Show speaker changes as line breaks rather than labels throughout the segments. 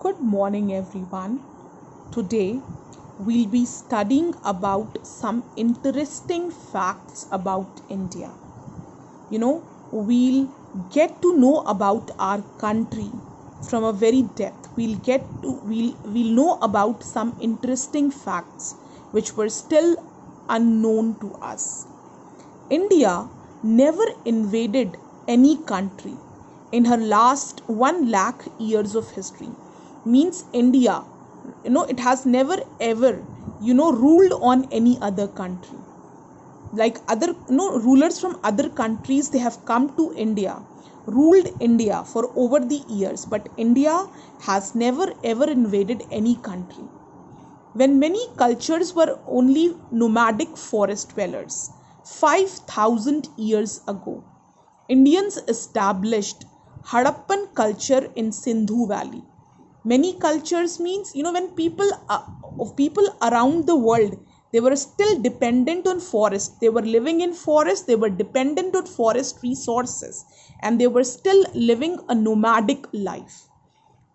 Good morning, everyone. Today we'll be studying about some interesting facts about India. We'll get to know about our country from a very depth. We'll know about some interesting facts which were still unknown to us. India never invaded any country in her last 1 lakh years of history. Means India, it has never ever, ruled on any other country. Like other, rulers from other countries, they have come to India, ruled India for over the years, but India has never ever invaded any country. When many cultures were only nomadic forest dwellers, 5,000 years ago, Indians established Harappan culture in Sindhu Valley. Many cultures means, when people around the world, they were still dependent on forest. They were living in forest, they were dependent on forest resources, and they were still living a nomadic life.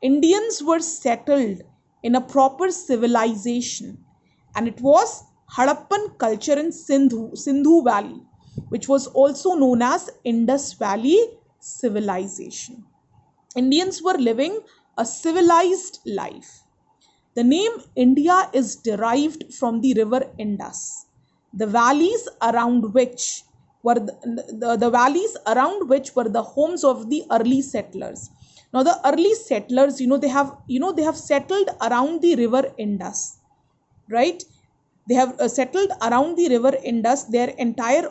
Indians were settled in a proper civilization, and it was Harappan culture in Sindhu Valley, which was also known as Indus Valley civilization. Indians were living a civilized life. The name India is derived from the river Indus. The valleys around which the valleys around which were the homes of the early settlers. Now the early settlers, they have settled around the river Indus, right? They have settled around the river Indus. Their entire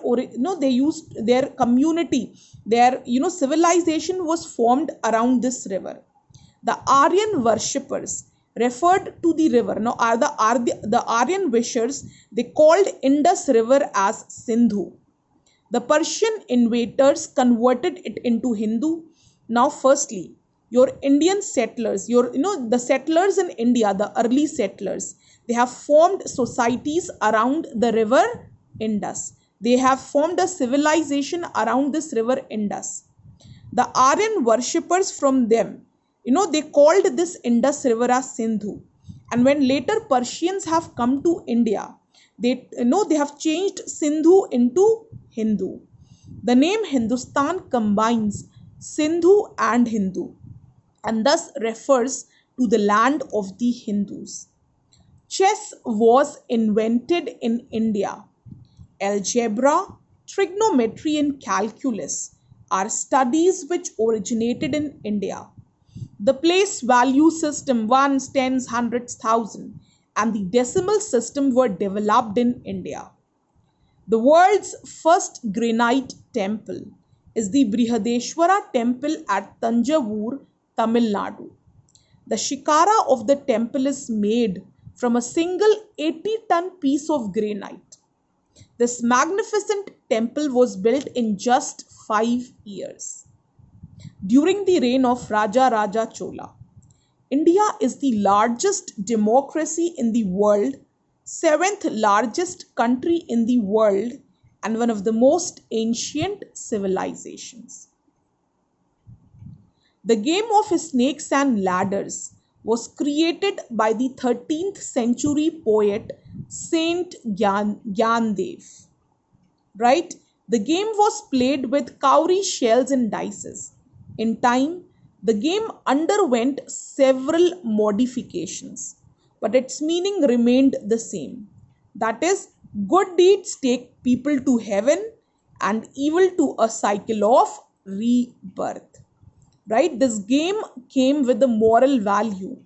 they used their community, their civilization was formed around this river. The Aryan worshippers referred to the river. Now, the Aryan wishers, they called Indus River as Sindhu. The Persian invaders converted it into Hindu. Now, firstly, your Indian settlers, the settlers in India, the early settlers, they have formed societies around the river Indus. They have formed a civilization around this river Indus. The Aryan worshippers from them, they called this Indus river as Sindhu. And when later Persians have come to India, they have changed Sindhu into Hindu. The name Hindustan combines Sindhu and Hindu, and thus refers to the land of the Hindus. Chess was invented in India. Algebra, trigonometry, and calculus are studies which originated in India. The place value system, ones, tens, hundreds, thousand, and the decimal system were developed in India. The world's first granite temple is the Brihadeshwara temple at Tanjavur, Tamil Nadu. The shikara of the temple is made from a single 80-ton piece of granite. This magnificent temple was built in just 5 years. During the reign of Raja Raja Chola, India is the largest democracy in the world, 7th largest country in the world, and one of the most ancient civilizations. The game of snakes and ladders was created by the 13th century poet Saint Gyandev. Right? The game was played with cowrie shells and dice. In time, the game underwent several modifications, but its meaning remained the same. That is, good deeds take people to heaven and evil to a cycle of rebirth. Right? This game came with a moral value.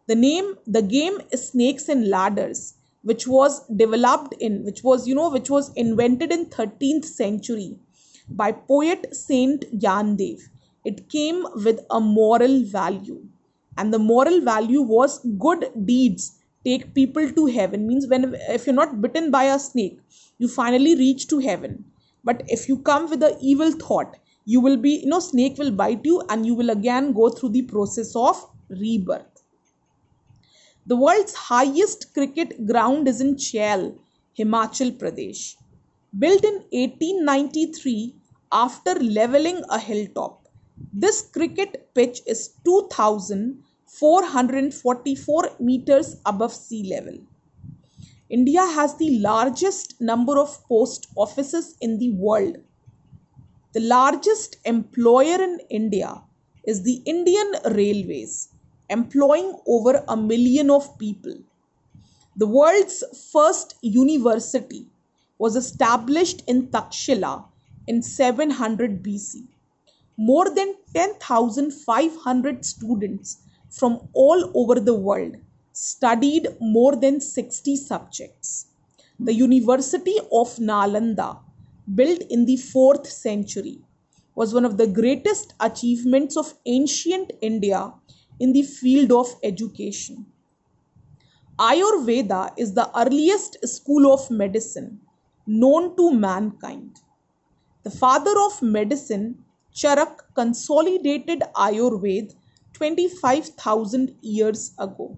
The game is Snakes and Ladders, which was invented in 13th century by poet Saint Gyandev. It came with a moral value, and the moral value was good deeds take people to heaven. Means if you're not bitten by a snake, you finally reach to heaven. But if you come with an evil thought, you will be, snake will bite you, and you will again go through the process of rebirth. The world's highest cricket ground is in Chail, Himachal Pradesh. Built in 1893 after leveling a hilltop. This cricket pitch is 444 meters above sea level. India has the largest number of post offices in the world. The largest employer in India is the Indian Railways, employing over a million of people. The world's first university was established in Takshila in 700 BC. More than 10,500 students from all over the world studied more than 60 subjects. The University of Nalanda, built in the 4th century, was one of the greatest achievements of ancient India in the field of education. Ayurveda is the earliest school of medicine known to mankind. The father of medicine, Charak, consolidated Ayurveda 25,000 years ago.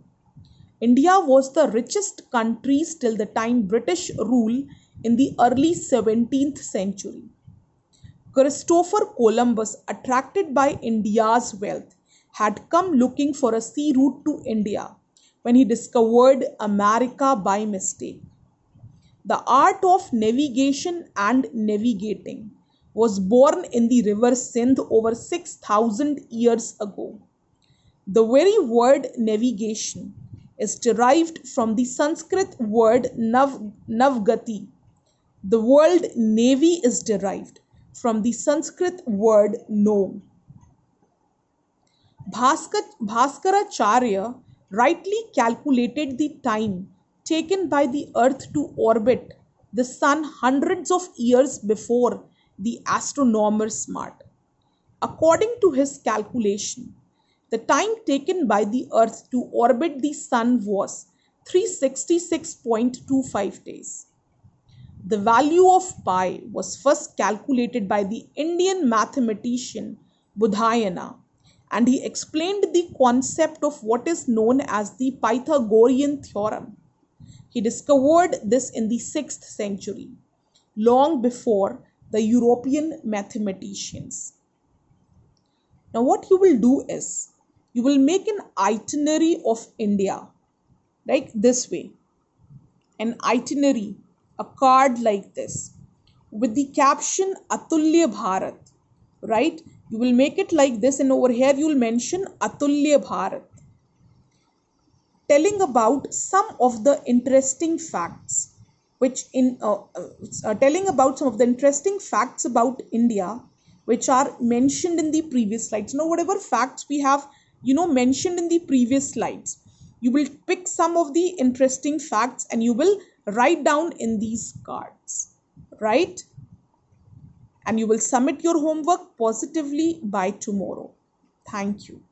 India was the richest country till the time British rule in the early 17th century. Christopher Columbus, attracted by India's wealth, had come looking for a sea route to India when he discovered America by mistake. The art of navigation and navigating was born in the river Sindh over 6,000 years ago. The very word navigation is derived from the Sanskrit word navgati. The word navy is derived from the Sanskrit word no. Bhaskaracharya rightly calculated the time taken by the earth to orbit the sun hundreds of years before the astronomer Smart. According to his calculation, the time taken by the earth to orbit the sun was 366.25 days. The value of pi was first calculated by the Indian mathematician Budhayana, and he explained the concept of what is known as the Pythagorean theorem. He discovered this in the 6th century, long before the European mathematicians. Now, what you will do is you will make an itinerary of India, like this way, an itinerary, a card like this, with the caption Atulya Bharat, right? You will make it like this, and over here you will mention Atulya Bharat, telling about some of the interesting facts, telling about some of the interesting facts about India, which are mentioned in the previous slides. Now, whatever facts we have, mentioned in the previous slides, you will pick some of the interesting facts and you will write down in these cards, right? And you will submit your homework positively by tomorrow. Thank you.